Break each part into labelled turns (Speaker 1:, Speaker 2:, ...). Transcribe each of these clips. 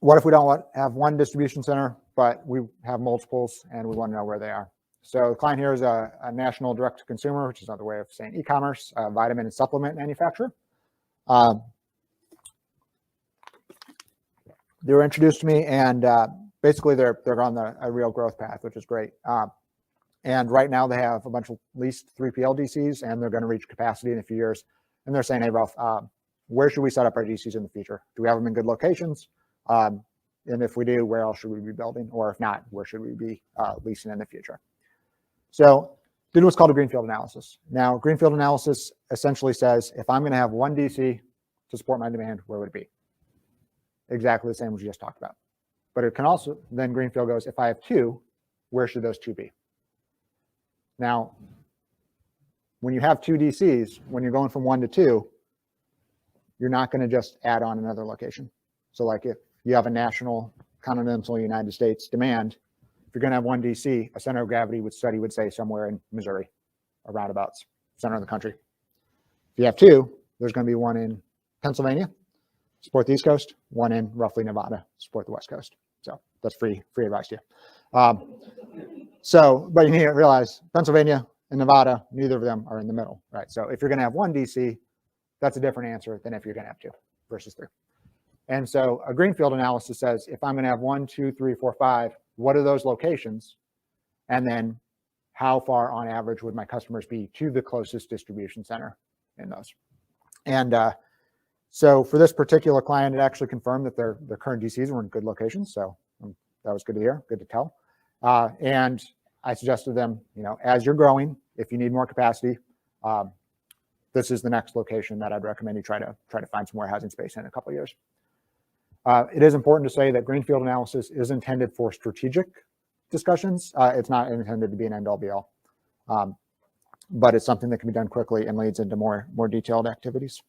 Speaker 1: What if we don't have one distribution center, but we have multiples and we want to know where they are? So the client here is a national direct-to-consumer, which is another way of saying e-commerce, vitamin and supplement manufacturer. They were introduced to me, and basically they're on a real growth path, which is great. And right now they have a bunch of at least 3PL DCs, and they're going to reach capacity in a few years. And they're saying, hey, Ralph, where should we set up our DCs in the future? Do we have them in good locations? And if we do, where else should we be building? Or if not, where should we be leasing in the future? So did what's called a Greenfield analysis. Now, Greenfield analysis essentially says, if I'm going to have one DC to support my demand, where would it be? Exactly the same as we just talked about. But it can also, then Greenfield goes, if I have two, where should those two be? Now, when you have two DCs, when you're going from 1 to 2, you're not going to just add on another location. So like if you have a national continental United States demand, if you're going to have one DC, a center of gravity study would say somewhere in Missouri, or roundabouts, center of the country. If you have two, there's going to be one in Pennsylvania, support the East Coast, one in roughly Nevada, support the West Coast. So that's free advice to you. But you need to realize Pennsylvania and Nevada, neither of them are in the middle, right? So if you're going to have one DC, that's a different answer than if you're going to have 2 versus 3. And so a Greenfield analysis says, if I'm going to have 1, 2, 3, 4, 5, what are those locations? And then how far on average would my customers be to the closest distribution center in those? And so for this particular client, it actually confirmed that their current DCs were in good locations. So that was good to hear, good to tell. And I suggested to them, as you're growing, if you need more capacity, this is the next location that I'd recommend you try to find some warehousing space in a couple of years. It is important to say that Greenfield analysis is intended for strategic discussions. It's not intended to be an end-all be-all, but it's something that can be done quickly and leads into more detailed activities.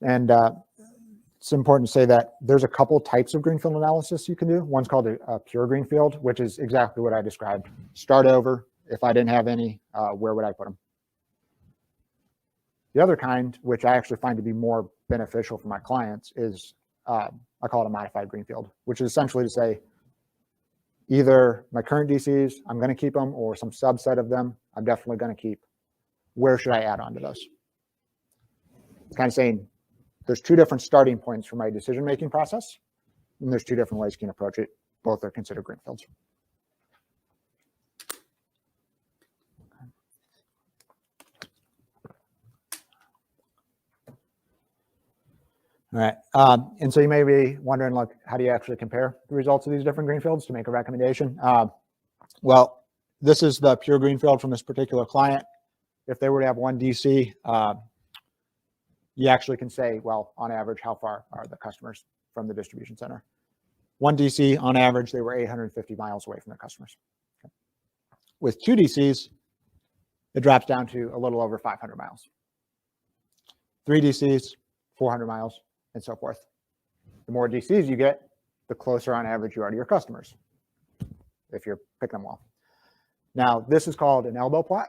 Speaker 1: And it's important to say that there's a couple types of Greenfield analysis you can do. One's called a pure Greenfield, which is exactly what I described. Start over. If I didn't have any, where would I put them? The other kind, which I actually find to be more beneficial for my clients, is I call it a modified Greenfield, which is essentially to say either my current DCs, I'm going to keep them, or some subset of them, I'm definitely going to keep. Where should I add on to those? It's kind of saying there's 2 different starting points for my decision-making process, and there's 2 different ways you can approach it. Both are considered Greenfields. All right, and so you may be wondering, like, how do you actually compare the results of these different Greenfields to make a recommendation? Well, this is the pure Greenfield from this particular client. If they were to have one DC, you actually can say, well, on average, how far are the customers from the distribution center? One DC, on average, they were 850 miles away from their customers. Okay. With 2 DCs, it drops down to a little over 500 miles. 3 DCs, 400 miles. And so forth. The more DCs you get, the closer on average you are to your customers, if you're picking them well. Now, this is called an elbow plot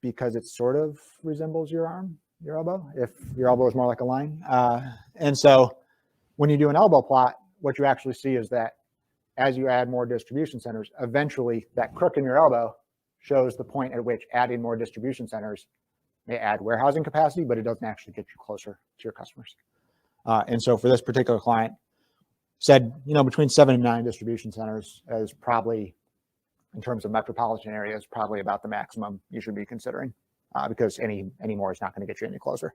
Speaker 1: because it sort of resembles your elbow, if your elbow is more like a line. And so when you do an elbow plot, what you actually see is that as you add more distribution centers, eventually that crook in your elbow shows the point at which adding more distribution centers may add warehousing capacity, but it doesn't actually get you closer to your customers. And so for this particular client, said, between 7 and 9 distribution centers is probably, in terms of metropolitan areas, probably about the maximum you should be considering because any more is not going to get you any closer.